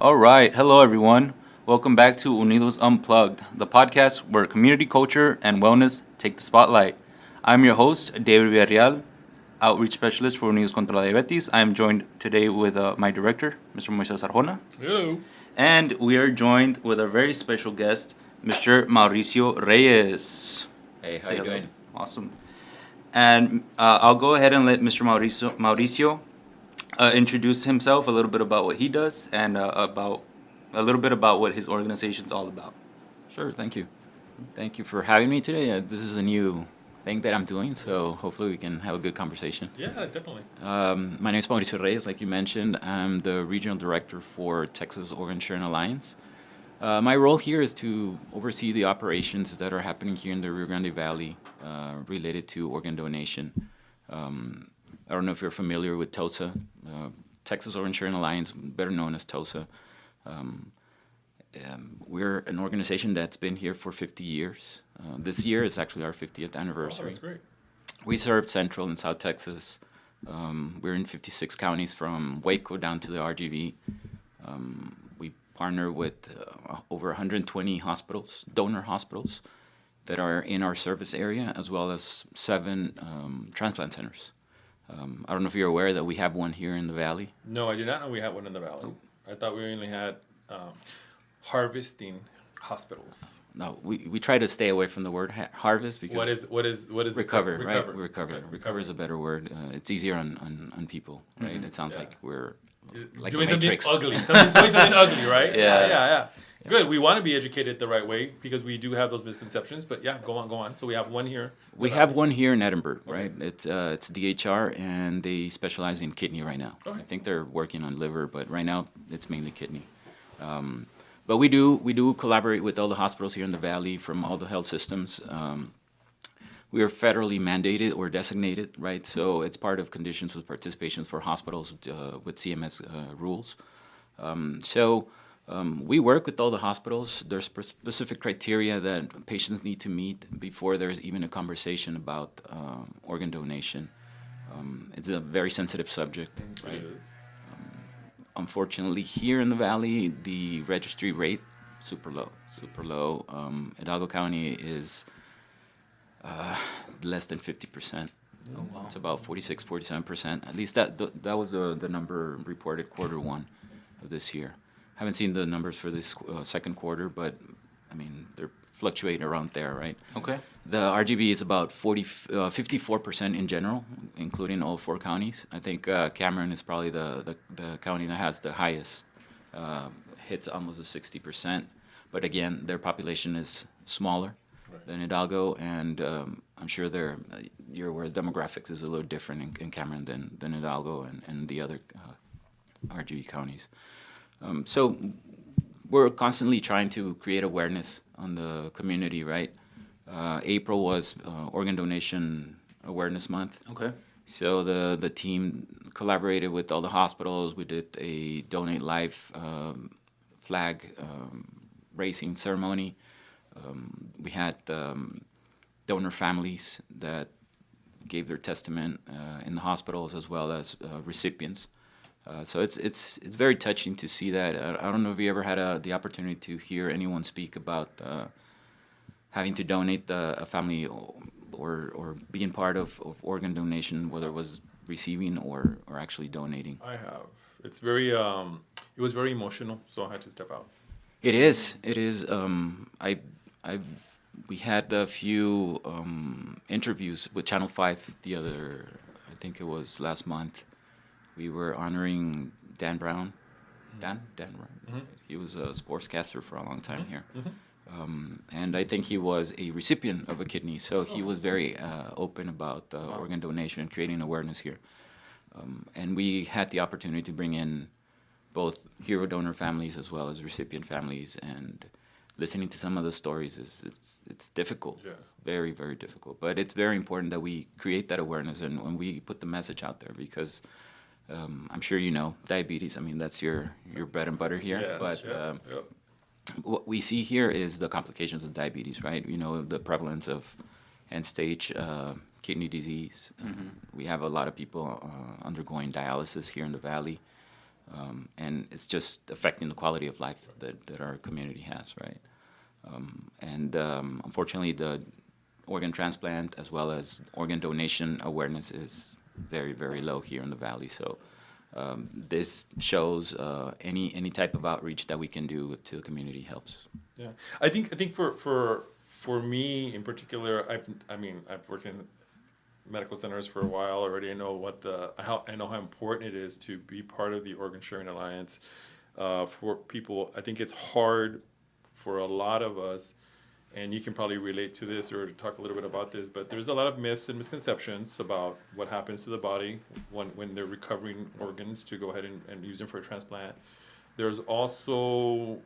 All right. Hello, everyone. Welcome back to Unidos Unplugged, the podcast where community culture and wellness take the spotlight. I'm your host, David Villarreal, outreach specialist for Unidos contra la Diabetes. I am joined today with my director, Mr. Moises Arjona. Hello. And we are joined with a very special guest, Mr. Mauricio Reyes. Hey, how Say you hello. doing? Awesome. And I'll go ahead and let Mr. Mauricio introduce himself, a little bit about what he does, and about a little bit about what his organization's all about. Sure, thank you. Thank you for having me today. This is a new thing that I'm doing, so hopefully we can have a good conversation. Yeah, definitely. My name is Mauricio Reyes, like you mentioned. I'm the regional director for Texas Organ Sharing Alliance. My role here is to oversee the operations that are happening here in the Rio Grande Valley related to organ donation. I don't know if you're familiar with TOSA, Texas Organ Sharing Alliance, better known as TOSA. We're an organization that's been here for 50 years. This year is actually our 50th Oh, anniversary. that's great. We serve Central and South Texas. We're in 56 counties from Waco down to the RGV. We partner with over 120 hospitals, donor hospitals, that are in our service area, as well as 7 transplant centers. I don't know if you're aware that we have one here in the valley. No, I did not know we had one in the valley. I thought we only had harvesting hospitals. No, we try to stay away from the word harvest because What is recover, it? right? Recover. Okay, Recover is a better word. It's easier on people, right? It sounds yeah. like we're like doing the Matrix. something ugly. Doing something ugly, right? Yeah. Yeah. Good. We want to be educated the right way because we do have those misconceptions. But yeah, go on. So we have one here. We have one here in Edinburgh, right? It's DHR, and they specialize in kidney right now. Okay. I think they're working on liver, but right now it's mainly kidney. But we do collaborate with all the hospitals here in the valley from all the health systems. We are federally mandated or designated, right? So it's part of conditions of participation for hospitals with CMS rules. We work with all the hospitals. There's specific criteria that patients need to meet before there's even a conversation about organ donation. It's a very sensitive subject, right? It is. Unfortunately, here in the valley, the registry rate super low. Hidalgo County is less than 50%. Oh, wow. It's about 47%. At least that was the number reported Q1 of this year. Haven't seen the numbers for this second quarter, but I mean they're fluctuating around there, right? Okay. The RGB is about 54% in general, including all 4 counties. I think Cameron is probably the county that has the highest, hits almost a 60%. But again, their population is smaller than Hidalgo, and I'm sure you're aware demographics is a little different in Cameron than Hidalgo and the other RGB counties. So we're constantly trying to create awareness on the community, right? April was Organ Donation Awareness Month. Okay. So the team collaborated with all the hospitals. We did a Donate Life flag raising ceremony. We had donor families that gave their testament in the hospitals as well as recipients. So it's very touching to see that. I don't know if you ever had the opportunity to hear anyone speak about having to donate a family or being part of organ donation, whether it was receiving or actually donating. I have. It's very. It was very emotional, so I had to step out. It is. We had a few interviews with Channel 5 I think it was last month. We were honoring Dan Brown. Dan Brown. Mm-hmm. He was a sportscaster for a long time here. And I think he was a recipient of a kidney, so he was very open about organ donation and creating awareness here. And we had the opportunity to bring in both hero donor families as well as recipient families, and listening to some of the stories it's difficult. Yeah. It's very, very difficult. But it's very important that we create that awareness and we put the message out there because I'm sure you know diabetes. I mean, that's your bread and butter here. Yes, But yeah. what we see here is the complications of diabetes, right? You know, the prevalence of end-stage kidney disease. We have a lot of people undergoing dialysis here in the valley. And it's just affecting the quality of life that our community has, right? Unfortunately, the organ transplant as well as organ donation awareness is very, very low here in the Valley. So this shows any type of outreach that we can do to the community helps. Yeah, I think for me in particular, I've worked in medical centers for a while already. I know how important it is to be part of the Organ Sharing Alliance. For people, I think it's hard for a lot of us, and you can probably relate to this or talk a little bit about this, but there's a lot of myths and misconceptions about what happens to the body when they're recovering organs to go ahead and use them for a transplant. There's also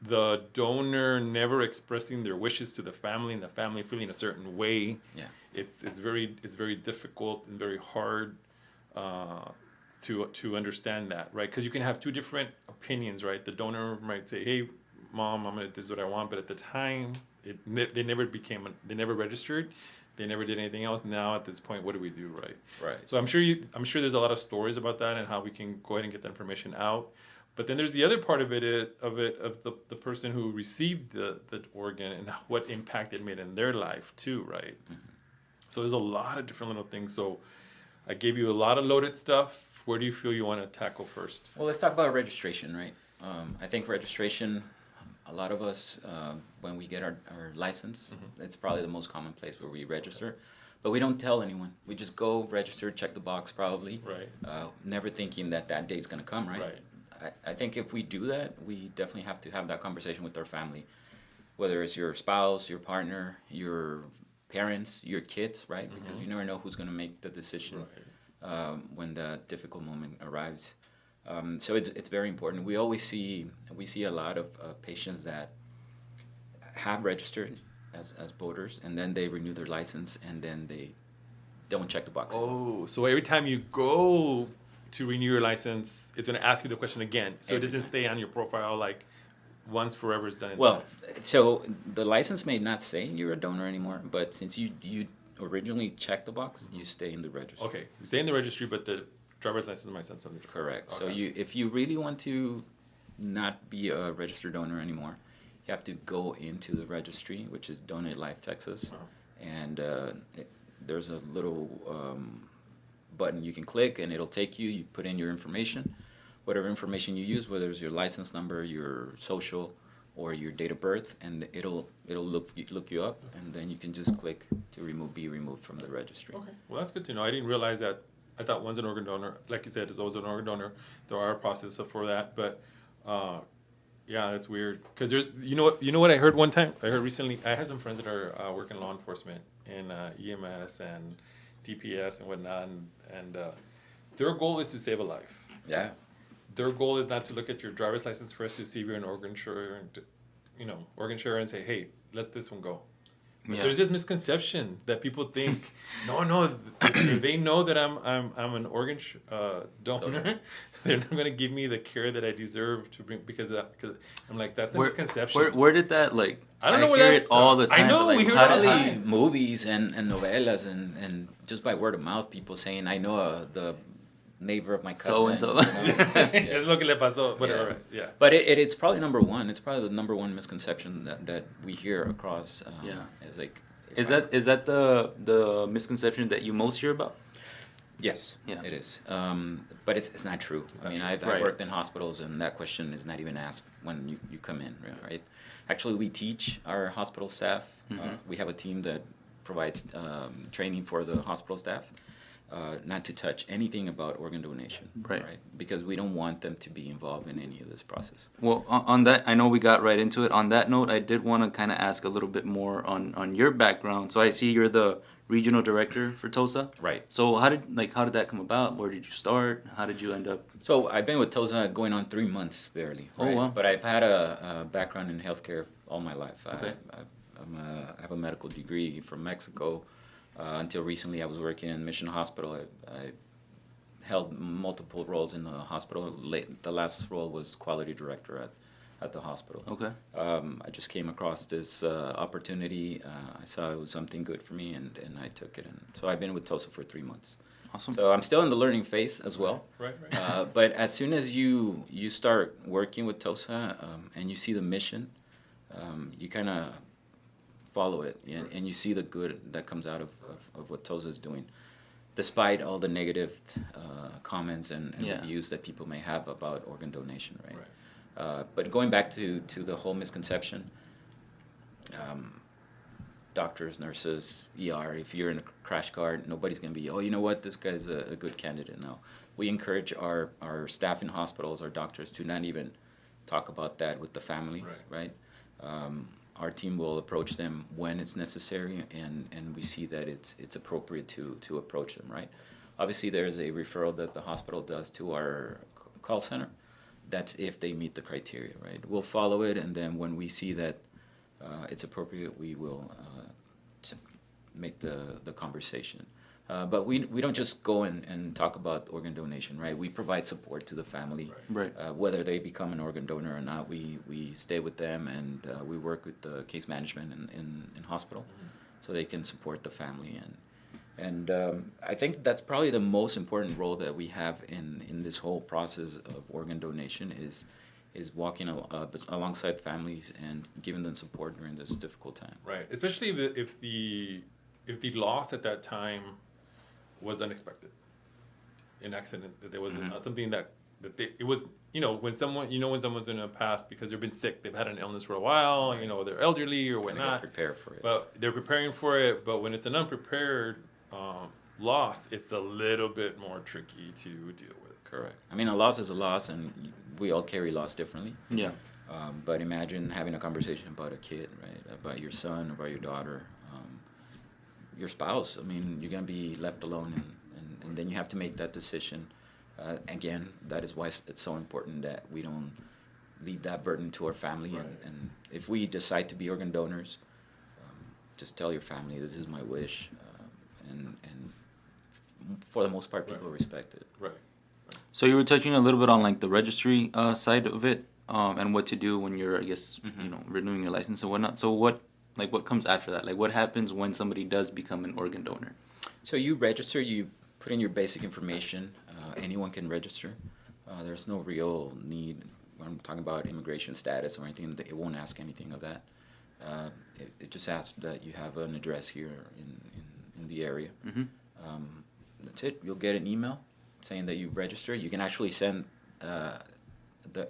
the donor never expressing their wishes to the family and the family feeling a certain way. Yeah. It's very difficult and very hard to understand that, right? Because you can have two different opinions, right? The donor might say, "Hey, mom, this is what I want," but at the time, they never registered, they never did anything else. Now at this point, what do we do, right? Right. So I'm sure there's a lot of stories about that and how we can go ahead and get that information out. But then there's the other part of the person who received the organ and what impact it made in their life too, right? Mm-hmm. So there's a lot of different little things. So I gave you a lot of loaded stuff. Where do you feel you want to tackle first? Well, let's talk about registration, right? I think registration, a lot of us, when we get our license, it's probably the most common place where we register. But we don't tell anyone. We just go register, check the box probably. Right. Never thinking that date's going to come, right? Right. I think if we do that, we definitely have to have that conversation with our family, whether it's your spouse, your partner, your parents, your kids, right? Mm-hmm. Because you never know who's going to make the decision when the difficult moment arrives. So it's very important. We see a lot of patients that have registered as voters, and then they renew their license, and then they don't check the box. Oh, so every time you go to renew your license, it's going to ask you the question again. So it doesn't stay on your profile like once forever is done inside. Well, so the license may not say you're a donor anymore, but since you originally checked the box, you stay in the registry. Okay, you stay in the registry, but the driver's license might send something. Correct. Okay. So if you really want to not be a registered donor anymore, you have to go into the registry, which is Donate Life Texas, and there's a little button you can click, and it'll take you. You put in your information, whatever information you use, whether it's your license number, your social, or your date of birth, and it'll look you up, and then you can just click to be removed from the registry. Okay, well that's good to know. I didn't realize that. I thought one's an organ donor, like you said, there's always an organ donor. There are a process for that, but yeah, that's weird. Because there's, you know what I heard one time. I heard recently. I have some friends that are work in law enforcement in EMS and DPS and whatnot, and their goal is to save a life. Yeah. Their goal is not to look at your driver's license first to see if you're an organ sharer, and say, "Hey, let this one go." But there's this misconception that people think, no, if they know that I'm an organ donor, they're not going to give me the care that I deserve to bring because I'm like, that's a misconception. Where did that I don't know where hear that's it all the time. I know, but, we hear it how all the did- time. Movies and novelas and just by word of mouth, people saying, I know the neighbor of my cousin. So-and-so. Es lo que le pasó, whatever. Right. Yeah. But it's probably number one. It's probably the number one misconception that we hear across. Is like. Is that the misconception that you most hear about? Yes, Yeah. it is. But it's not true. I've worked in hospitals, and that question is not even asked when you come in, right? Actually, we teach our hospital staff. We have a team that provides training for the hospital staff. Not to touch anything about organ donation, right? Because we don't want them to be involved in any of this process. Well, on that, I know we got right into it. On that note, I did want to kind of ask a little bit more on your background. So I see you're the regional director for TOSA. Right. So how did that come about? Where did you start? How did you end up? So I've been with TOSA going on 3 months barely. Right? Oh, wow. But I've had a background in healthcare all my life. Okay. I have a medical degree from Mexico. Until recently, I was working in Mission Hospital. I held multiple roles in the hospital. The last role was quality director at the hospital. Okay. I just came across this opportunity. I saw it was something good for me, and I took it. And so I've been with TOSA for 3 months. Awesome. So I'm still in the learning phase as well. Right. But as soon as you start working with TOSA and you see the mission, you kind of follow it, and you see the good that comes out of what TOSA is doing, despite all the negative comments and reviews that people may have about organ donation, right? But going back to the whole misconception, doctors, nurses, ER, if you're in a crash car, nobody's going to be, oh, you know what, this guy's a good candidate. No. We encourage our staff in hospitals, our doctors, to not even talk about that with the families, right? Our team will approach them when it's necessary, and we see that it's appropriate to approach them, right? Obviously, there's a referral that the hospital does to our call center. That's if they meet the criteria, right? We'll follow it, and then when we see that it's appropriate, we will make the conversation. But we don't just go and talk about organ donation, right? We provide support to the family. Right. Whether they become an organ donor or not, we stay with them, and we work with the case management in hospital so they can support the family. And I think that's probably the most important role that we have in this whole process of organ donation is walking alongside families and giving them support during this difficult time. Right. Especially if the loss at that time was unexpected, an accident, that there was something that it was, when someone's going to pass because they've been sick, they've had an illness for a while, they're elderly or whatnot. Prepare for it. But they're preparing for it. But when it's an unprepared loss, it's a little bit more tricky to deal with. Correct. I mean, a loss is a loss, and we all carry loss differently. Yeah. But imagine having a conversation about a kid, right? About your son, about your daughter, your spouse. I mean, you're going to be left alone, and then you have to make that decision. Again, that is why it's so important that we don't leave that burden to our family. Right. And if we decide to be organ donors, just tell your family, this is my wish. And for the most part, people respect it. Right. So you were touching a little bit on like the registry side of it, and what to do when you're, I guess, renewing your license and whatnot. So what comes after that? Like, what happens when somebody does become an organ donor? So you register, you put in your basic information. Anyone can register. There's no real need. When I'm talking about immigration status or anything, it won't ask anything of that. It just asks that you have an address here in the area. That's it. You'll get an email saying that you've registered. You can actually send the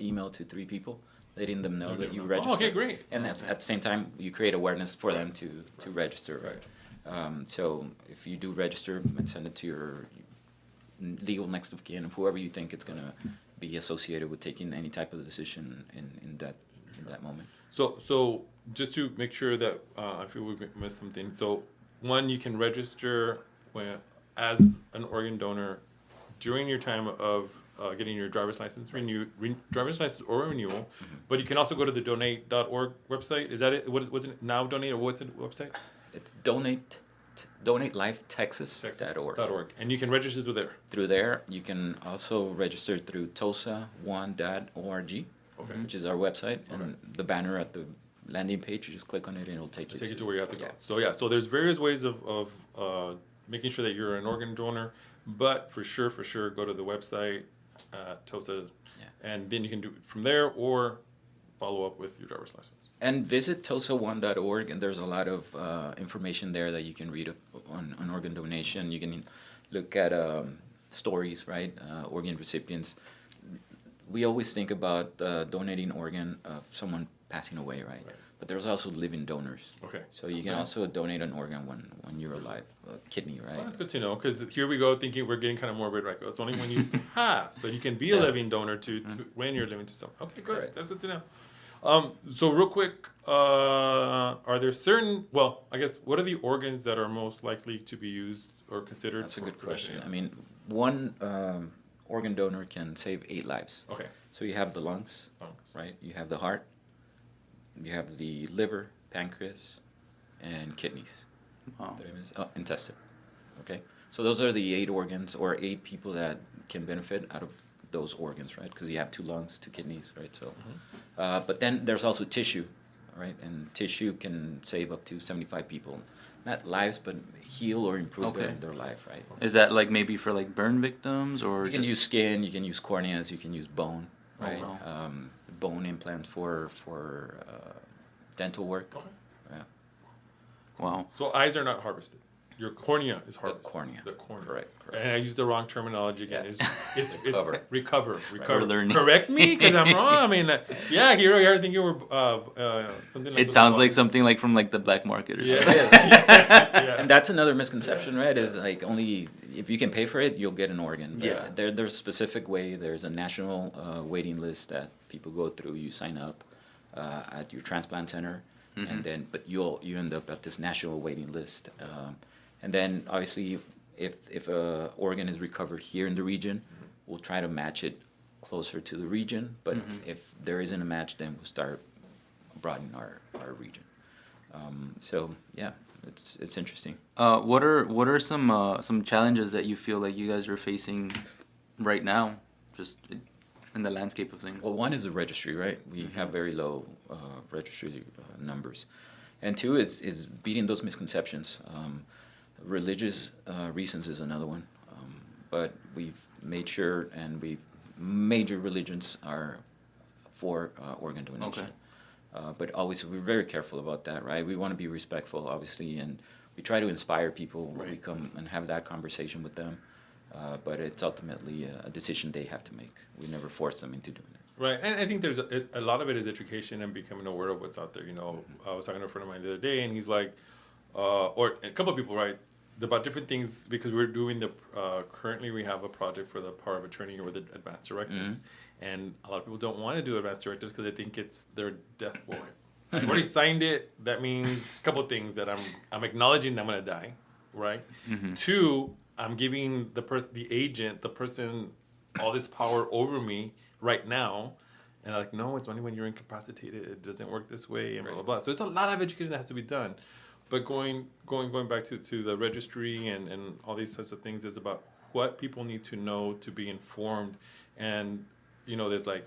email to 3 people, letting them know that you registered. Oh, okay, great. And that's at the same time, you create awareness for them to register. Right. So if you do register, send it to your legal next of kin, whoever you think it's going to be associated with taking any type of decision in that moment. So just to make sure that I feel we missed something. So one, you can register as an organ donor during your time of getting your driver's license driver's license or renewal, but you can also go to the donate.org website. Is that it? Was it now donate, or what's the website? It's donatelifetexas.org. And you can register through there. Through there, you can also register through tosa1.org, which is our website, and the banner at the landing page, you just click on it and it'll take you to where you have to go. So there's various ways of making sure that you're an organ donor, but for sure, go to the website, TOSA, and then you can do it from there or follow up with your driver's license. And visit tosa1.org, and there's a lot of information there that you can read on organ donation. You can look at stories, right? Organ recipients. We always think about donating organ of someone passing away, right? But there's also living donors. Okay. So you can also donate an organ when you're alive, a kidney, right? Well, that's good to know, because here we go thinking we're getting kind of morbid, right? It's only when you pass, but you can be a living donor to when you're living to someone. Okay, good. Correct. That's good to know. So real quick, are there certain, I guess, what are the organs that are most likely to be used or considered? That's a good question. I mean, one organ donor can save 8 lives. Okay. So you have the lungs, right? You have the heart, you have the liver, pancreas, and kidneys. Wow. Intestine. Okay. So those are the 8 organs or 8 people that can benefit out of those organs, right? Because you have 2 lungs, 2 kidneys, right? So, but then there's also tissue right? And tissue can save up to 75 people, not lives, but heal or improve their life, right? Is that like maybe for like burn victims or You can just... use skin, you can use corneas, you can use bone, Oh, right? wow. Bone implants for dental work. Okay. Yeah. Wow. So eyes are not harvested. Your cornea is harvested. cornea. The cornea. Correct. And I used the wrong terminology again. Yeah. It's Recover. recover. We're learning. Correct me because I'm wrong. I mean, here I think you were something like It sounds like something like from like the black market or something. Yeah. And that's another misconception, right? Is like only if you can pay for it, you'll get an organ. But Yeah. There's a specific way. There's a national waiting list that people go through. You sign up at your transplant center, and then you end up at this national waiting list. And then obviously, if a organ is recovered here in the region, we'll try to match it closer to the region. But if there isn't a match, then we'll start broadening our region. So yeah, it's interesting. What are some challenges that you feel like you guys are facing right now, just in the landscape of things? Well, one is the registry, right? We have very low registry numbers, and two is beating those misconceptions. Religious reasons is another one, but we've made sure, and major religions are for organ donation. But always we're very careful about that, right? We want to be respectful, obviously, and we try to inspire people when we come and have that conversation with them. But it's ultimately a decision they have to make. We never force them into doing it. Right, and I think there's a lot of it is education and becoming aware of what's out there. I was talking to a friend of mine the other day, and he's like, or a couple of people, right, about different things, because we're doing currently we have a project for the power of attorney or the advanced directives, and a lot of people don't want to do advanced directives because they think it's their death warrant. I've already signed it. That means a couple of things: that I'm acknowledging that I'm gonna die, right? Two, I'm giving the agent, the person, all this power over me right now. And I'm like, no, it's only when you're incapacitated. It doesn't work this way, and blah, blah, blah. So it's a lot of education that has to be done. But going back to the registry and all these types of things is about what people need to know to be informed. And, there's like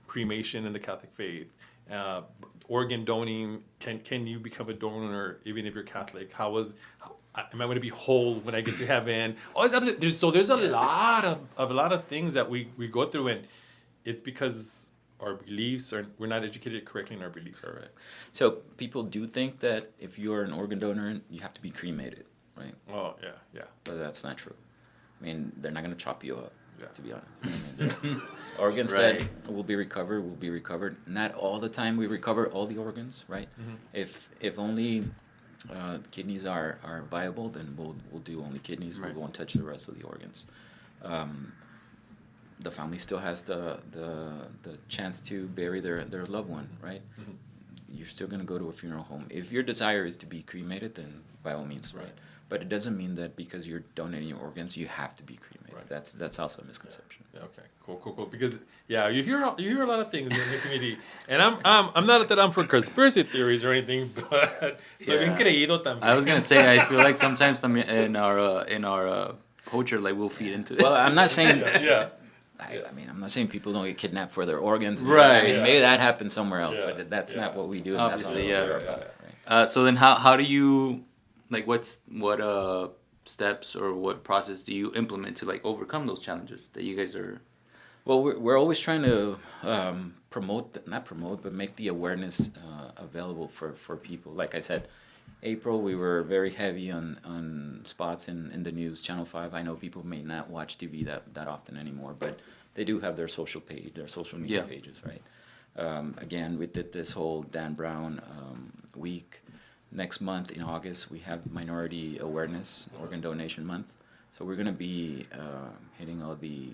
cremation in the Catholic faith, organ donating. Can you become a donor even if you're Catholic? Am I going to be whole when I get to heaven? All this other, there's a lot of things that we go through, and it's because our beliefs we're not educated correctly in our beliefs. Correct. So people do think that if you're an organ donor, you have to be cremated, right? Oh yeah. But that's not true. I mean, they're not going to chop you up, to be honest. I mean, organs Right. that will be recovered. Not all the time we recover all the organs, right? If only kidneys are viable, then we'll do only kidneys. Right. We won't touch the rest of the organs. The family still has the chance to bury their loved one, right? You're still going to go to a funeral home. If your desire is to be cremated, then by all means, right? But it doesn't mean that because you're donating your organs, you have to be cremated. Right. That's also a misconception. Yeah, okay. Cool. Because you hear a lot of things in the community, and I'm not that I'm for conspiracy theories or anything, but soy bien creído también. I was gonna say, I feel like sometimes in our culture, like we'll feed into it. Well, I'm not saying. Yeah. I mean, I'm not saying people don't get kidnapped for their organs. Right. I mean, Yeah. maybe that happens somewhere else, Yeah. but that's not what we do. And Obviously, that's not yeah. what we're about, right? So then how do you, like, what steps or what process do you implement to like overcome those challenges that you guys are? Well, we're always trying to make the awareness available for people. Like I said, April, we were very heavy on spots in the news, Channel 5. I know people may not watch TV that often anymore, but they do have their social media pages, right? Again, we did this whole Dan Brown week. Next month in August, we have Minority Awareness Organ Donation Month. So we're going to be hitting all the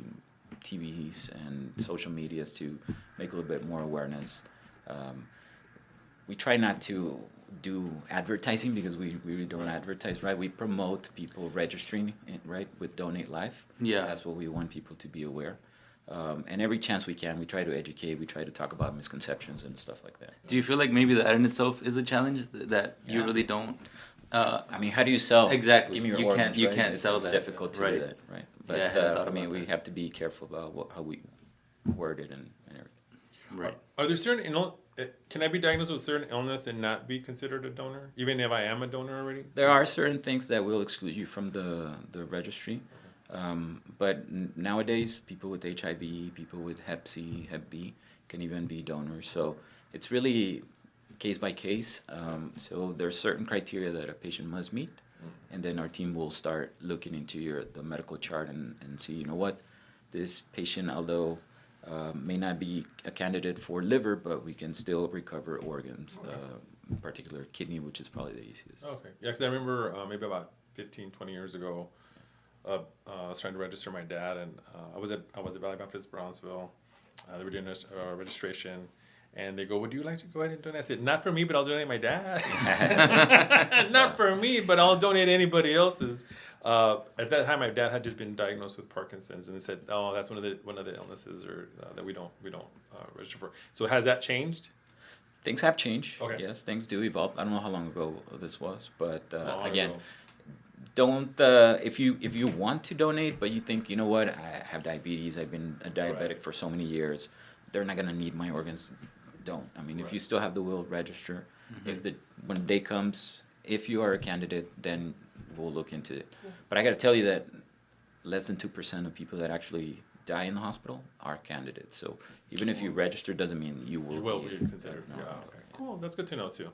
TVs and social medias to make a little bit more awareness. We try not to do advertising because we really don't advertise, right? We promote people registering, right, with Donate Life. Yeah. That's what we want people to be aware. And every chance we can, we try to educate, we try to talk about misconceptions and stuff like that. Do you feel like maybe that in itself is a challenge that you really don't? I mean, how do you sell? Exactly. Give me your You organs, can't right? sell it's that. difficult to Right. do that, right? But Yeah, I hadn't thought I mean, about we that. have to be careful about how we word it and everything. Right. Are there certain Can I be diagnosed with a certain illness and not be considered a donor, even if I am a donor already? There are certain things that will exclude you from the registry. But nowadays, people with HIV, people with Hep C, Hep B can even be donors. So it's really case by case. So there's certain criteria that a patient must meet, and then our team will start looking into the medical chart and see, you know what, this patient, although may not be a candidate for liver, but we can still recover organs, in particular kidney, which is probably the easiest. Okay. Yeah, because I remember maybe about 15, 20 years ago, I was trying to register my dad, and I was at Valley Baptist Brownsville. They were doing a registration, and they go, "Would you like to go ahead and donate?" I said, "Not for me, but I'll donate my dad." Not for me, but I'll donate anybody else's. At that time, my dad had just been diagnosed with Parkinson's, and they said, "Oh, that's one of the illnesses that we don't register for." So has that changed? Things have changed. Okay. Yes, things do evolve. I don't know how long ago this was, but long again, ago. don't if you want to donate, but you think, you know what, I have diabetes, I've been a diabetic Right. for so many years, they're not gonna need my organs. Don't. I mean, if you Right. still have the will, register. If when the day comes, if you are a candidate, then we'll look into it. But I got to tell you that less than 2% of people that actually die in the hospital are candidates. So even if you register, doesn't mean you will. You will be be considered. no, Yeah. no. Okay. Cool. That's good to know too.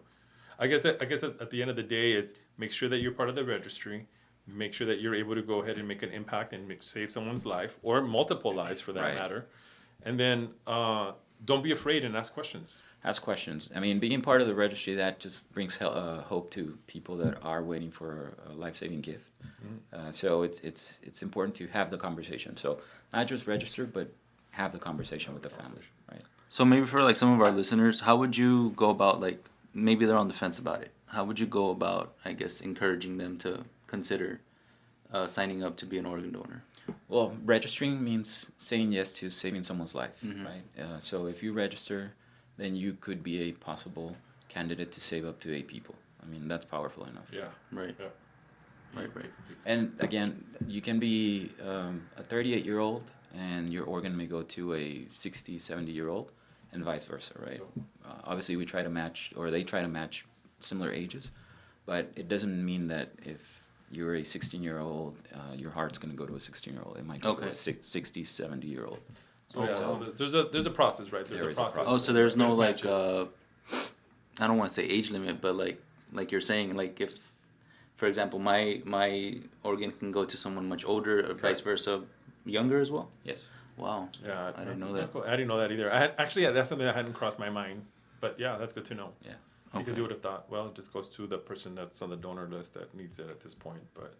I guess at the end of the day is make sure that you're part of the registry. Make sure that you're able to go ahead and make an impact and save someone's life or multiple lives for that Right. matter. And then don't be afraid and ask questions. Ask questions. I mean, being part of the registry, that just brings hope to people that are waiting for a life-saving gift. So it's important to have the conversation. So not just register, but have the conversation with the family, right? So maybe for like some of our listeners, how would you go about, like, maybe they're on the fence about it? How would you go about, I guess, encouraging them to consider signing up to be an organ donor? Well, registering means saying yes to saving someone's life, Mhm. right? So if you register, then you could be a possible candidate to save up to 8 people. I mean, that's powerful enough. Yeah. Right. Yeah. Right. And again, you can be a 38-year-old and your organ may go to a 60, 70-year-old and vice versa, right? Obviously, we try to match, or they try to match similar ages, but it doesn't mean that if you're a 16-year-old, your heart's going to go to a 16-year-old. It might go to a 60, 70-year-old. So, yeah, so there's a process, right? There's There a is a process. process. Oh, so there's no like Mismatches. I don't want to say age limit, but like you're saying, like if, for example, my organ can go to someone much older, or vice versa, younger as well. Yes. Wow. Yeah, I didn't know that's that. cool. I didn't know that either. Actually, that's something that hadn't crossed my mind. But yeah, that's good to know. Yeah. Because Okay. you would have thought, well, it just goes to the person that's on the donor list that needs it at this point. But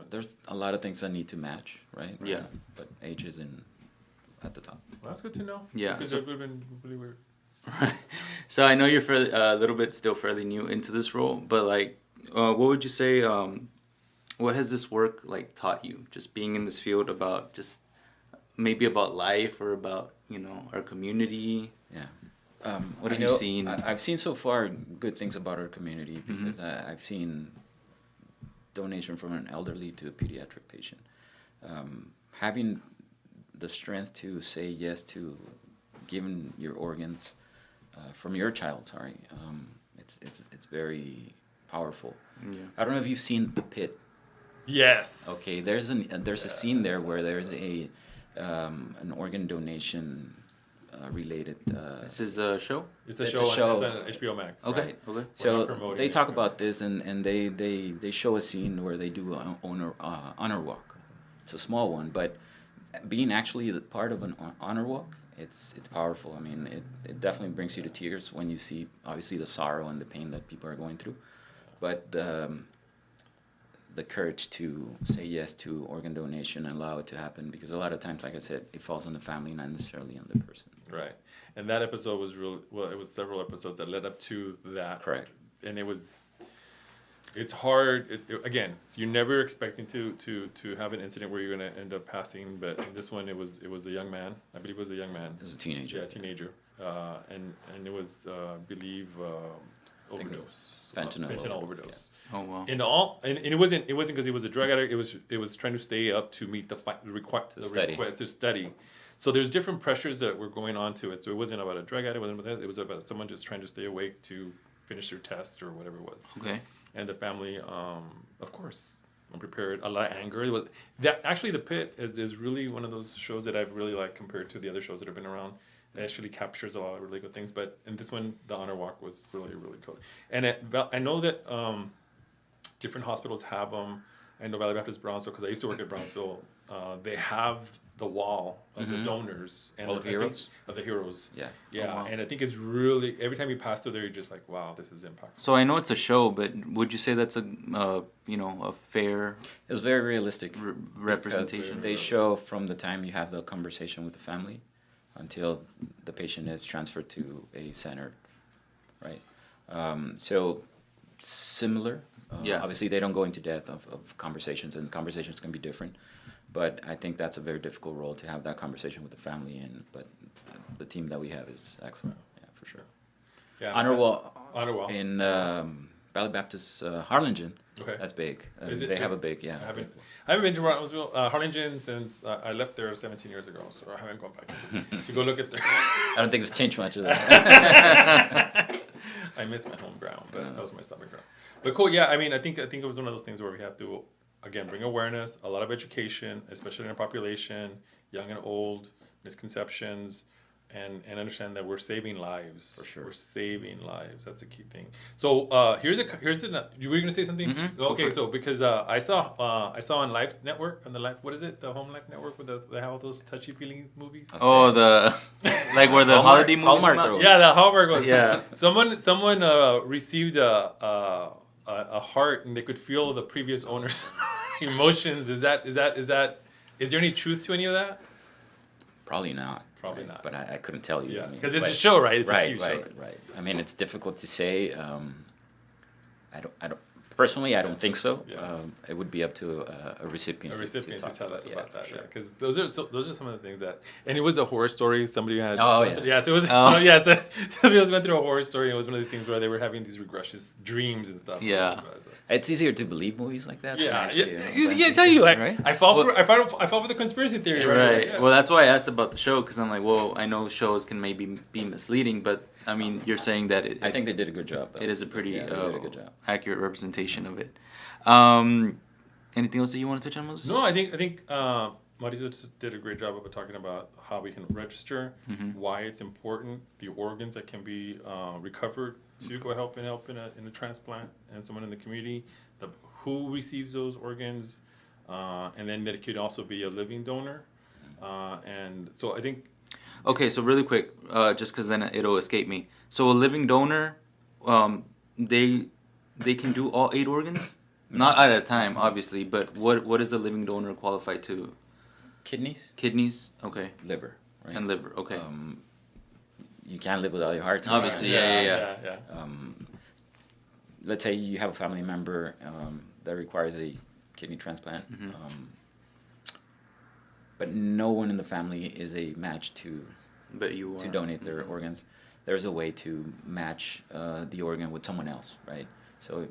There's a lot of things that need to match, right? Yeah. But age isn't at the top. well, that's good to know. Yeah, Because so- it would have been really weird. So I know you're a little bit still fairly new into this role, but like, what would you say? What has this work like taught you? Just being in this field, about just maybe about life or about our community. Yeah. What I have you know- seen? I've seen so far good things about our community because I've seen donation from an elderly to a pediatric patient. Having the strength to say yes to giving your organs from your child, it's very powerful. Yeah. I don't know if you've seen The Pit. Yes. Okay, there's a scene there where there's an organ donation related. This is a show. It's a It's show. a show. It's on HBO Max. Okay. Right. Okay. So not promoting they it, talk but- about this, and they show a scene where they do an honor walk. It's a small one, but being actually the part of an honor walk, it's powerful. I mean, it definitely brings you to tears when you see obviously the sorrow and the pain that people are going through, but the courage to say yes to organ donation and allow it to happen, because a lot of times, like I said, it falls on the family, not necessarily on the person. Right. And that episode was really well. It was several episodes that led up to that. Correct. And it's hard. Again, you're never expecting to have an incident where you're going to end up passing. But in this one, it was a young man. I believe it was a young man. As a teenager. Yeah, teenager. And it was, I believe, think it overdose. was fentanyl overdose. Oh wow. And it wasn't because he was a drug addict. It was trying to stay up to meet the request study. to study. So there's different pressures that were going on to it. So it wasn't about a drug addict, it wasn't about that. It was about someone just trying to stay awake to finish their test or whatever it was. Okay. And the family, of course, unprepared, a lot of anger. It was that actually The Pit is really one of those shows that I've really liked compared to the other shows that have been around. It actually captures a lot of really good things. But in this one, the honor walk was really, really cool. And I know that different hospitals have them. I know Valley Baptist Brownsville, because I used to work at Brownsville. They have the wall of the donors and All of heroes? Of the heroes. Yeah. Yeah, Oh, wow. and I think it's really, every time you pass through there, you're just like, wow, this is impactful. So I know it's a show, but would you say that's a fair It's very realistic. representation? Because they show from the time you have the conversation with the family until the patient is transferred to a center, right? So similar. Yeah. Obviously, they don't go into depth of conversations, and conversations can be different. But I think that's a very difficult role to have that conversation with the family. But the team that we have is excellent. Yeah, for sure. Yeah, Honor Wall in in Valley Baptist Harlingen. Okay. That's big. Is it They have big? a big, yeah. I haven't been to Brownsville, Harlingen since I left there 17 years ago, so I haven't gone back to go look at there. I don't think it's changed much of that. I miss my home ground, but that was my stopping ground. But cool, yeah. I mean, I think it was one of those things where we have to, again, bring awareness, a lot of education, especially in our population, young and old, misconceptions, and understand that we're saving lives. For sure. We're saving lives. That's a key thing. So here's you were gonna say something? Mhm. Go for Okay, it. so because I saw on Life Network, on the Life, what is it? The Home Life Network with they have all those touchy feeling movies. Oh, like where the Hallmark- holiday movies Hallmark come out? girl. Yeah, the Hallmark was. Yeah. Someone received a heart, and they could feel the previous owner's emotions. Is there any truth to any of that? Probably not. Probably right? not. But I couldn't tell you. Yeah, I mean, because it's but- a show, right? It's a right, TV show. right. I mean, it's difficult to say. I don't. Personally, I don't think so. Yeah. It would be up to a recipient. A recipient to talk tell us about for that, sure. because those are some of the things that, and it was a horror story. Somebody had, Oh, yeah. yeah. So it was, Oh. so somebody was went through a horror story, and it was one of these things where they were having these regressive dreams and stuff. Yeah. It's easier to believe movies like that. than Yeah, actually, yeah. than I tell you, right? I fall for the conspiracy theory, right? Right. Yeah. Well, that's why I asked about the show, because I'm like, well, I know shows can maybe be misleading, but I mean, you're saying that I think they did a good job. Though. it is a pretty Yeah, they did a good job. accurate representation of it. Anything else that you want to touch on, Moses? No, I think Mauricio just did a great job of talking about how we can register, why it's important, the organs that can be recovered to go help in a transplant, and someone in the community, who receives those organs, and then that it could also be a living donor, and so I think. Okay, so really quick, just because then it'll escape me. So a living donor, they can do all 8 organs? Not at a time, obviously, but what is the living donor qualified to? Kidneys, Kidneys? Okay. liver, right? And liver, okay. You can't live without your heart. Obviously, Yeah. Let's say you have a family member that requires a kidney transplant, but no one in the family is a match to But you to are. donate their organs. There's a way to match the organ with someone else, right? So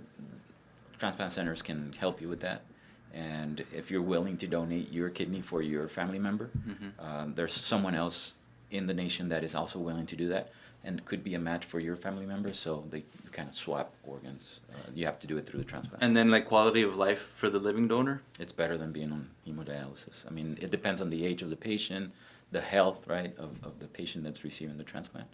transplant centers can help you with that. And if you're willing to donate your kidney for your family member, there's someone else in the nation that is also willing to do that and could be a match for your family member. So they kind of swap organs. You have to do it through the transplant. And then like quality of life for the living donor? It's better than being on hemodialysis. I mean, it depends on the age of the patient, the health, right, of the patient that's receiving the transplant.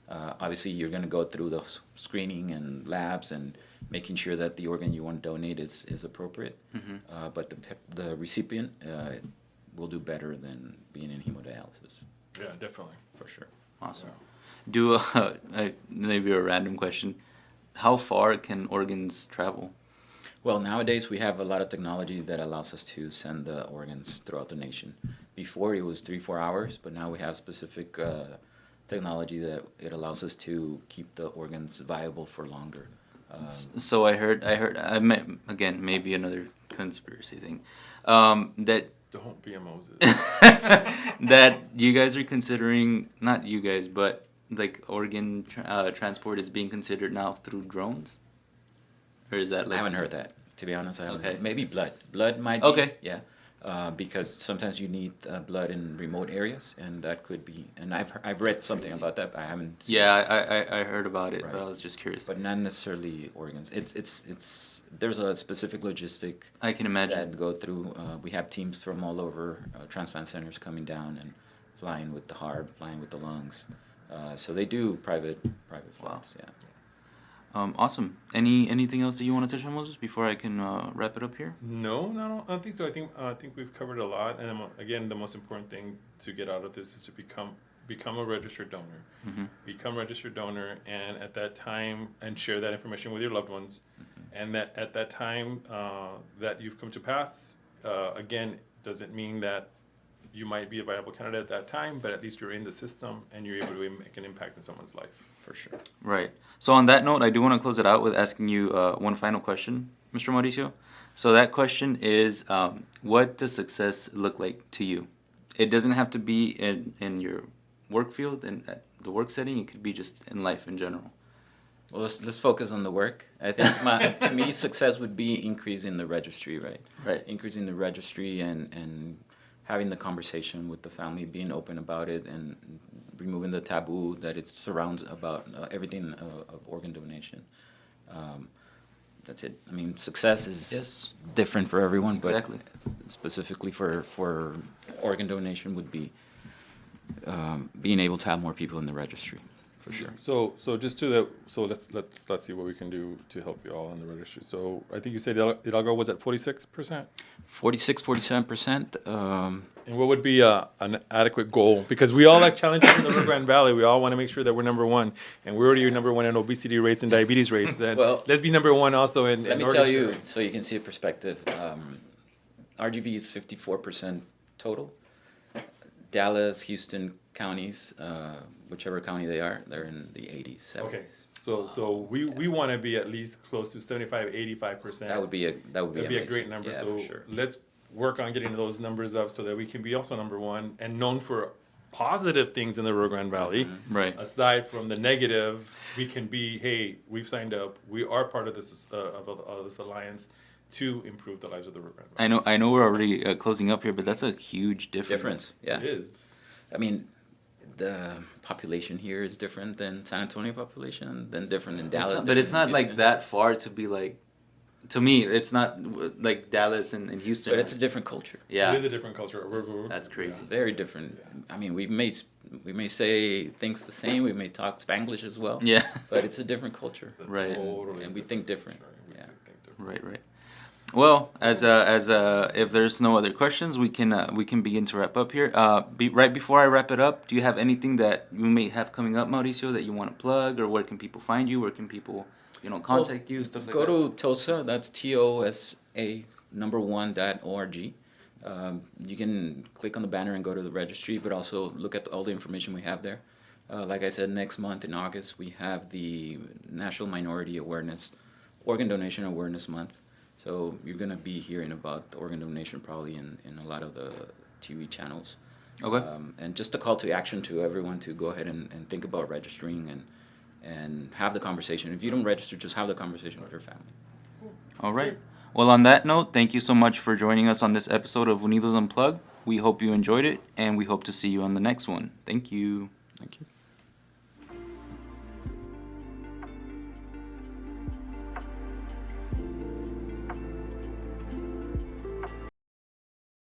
Obviously, you're going to go through the screening and labs and making sure that the organ you want to donate is appropriate. But the recipient will do better than being in hemodialysis. Yeah, definitely. For sure. Awesome. Do maybe a random question. How far can organs travel? Well, nowadays we have a lot of technology that allows us to send the organs throughout the nation. Before it was 3-4 hours, but now we have specific technology that it allows us to keep the organs viable for longer. So I heard, again, maybe another conspiracy thing, that Don't be a Moses. that you guys are considering, not you guys, but like organ transport is being considered now through drones? Or is that I like... haven't heard that, to be honest. I haven't. Okay. Maybe blood. Blood might be. Okay. Yeah. because sometimes you need blood in remote areas, and that could be. And I've read something about that. But I haven't. Seen I heard about it, Right. but I was just curious. But not necessarily organs. It's there's a specific logistic I can imagine. that go through. We have teams from all over transplant centers coming down and flying with the heart, flying with the lungs. So they do private flights. Yeah. Awesome. Anything else that you want to touch on, Moses, before I can wrap it up here? No, I don't think so. I think we've covered a lot. And again, the most important thing to get out of this is to become a registered donor. Mm-hmm. Become a registered donor, and at that time, and share that information with your loved ones. And that at that time that you've come to pass, again, doesn't mean that you might be a viable candidate at that time, but at least you're in the system and you're able to make an impact in someone's life. For sure. Right. So on that note, I do want to close it out with asking you one final question, Mr. Mauricio. So that question is, what does success look like to you? It doesn't have to be in your work field and at the work setting. It could be just in life in general. Well, let's focus on the work. I think to me, success would be increasing the registry, right? Right. Increasing the registry and having the conversation with the family, being open about it, and removing the taboo that it surrounds about everything of organ donation. That's it. I mean, success is different for everyone, but Exactly. specifically for organ donation would be being able to have more people in the registry, for sure. So just to that. So let's see what we can do to help you all in the registry. So I think you said Hidalgo was at 46%. 47%. And what would be an adequate goal? Because we all like challenges in the Rio Grande Valley. We all want to make sure that we're number one, and we're already number one in obesity rates and diabetes rates. And Well, let's be number one also in. Let me organ tell share you, rates. so you can see a perspective. RGV is 54% total. Dallas, Houston counties, whichever county they are, they're in the 80s, 70s. Okay, so we want to be at least close to 75, 85%. That would be That'd be a amazing. great number. Yeah, So for sure. let's work on getting those numbers up so that we can be also number one and known for positive things in the Rio Grande Valley. Right. Aside from the negative, we can be, hey, we've signed up. We are part of this of this alliance to improve the lives of the Rio Grande Valley. I know we're already closing up here, but that's a huge difference. Yeah. It is. I mean, the population here is different than San Antonio population, than different in Dallas. But it's different not in like Houston. that far to be like. To me, it's not like Dallas and Houston. But it's a different culture. Yeah. It is a different culture. That's crazy. Very different. I mean, we may say things the same. We may talk Spanglish as well. Yeah. But it's a different culture. Right. And we think different. Yeah. Right. Well, as if there's no other questions, we can begin to wrap up here. Right before I wrap it up, do you have anything that you may have coming up, Mauricio, that you want to plug, or where can people find you? Where can people, contact you, stuff like Go that? to TOSA. That's TOSA #1.org. You can click on the banner and go to the registry, but also look at all the information we have there. Like I said, next month in August, we have the National Minority Organ Donation Awareness Month. So you're going to be hearing about the organ donation probably in a lot of the TV channels. Okay. And just a call to action to everyone to go ahead and think about registering and have the conversation. If you don't register, just have the conversation with your family. All right. Well, on that note, thank you so much for joining us on this episode of Unidos Unplugged. We hope you enjoyed it, and we hope to see you on the next one. Thank you. Thank you.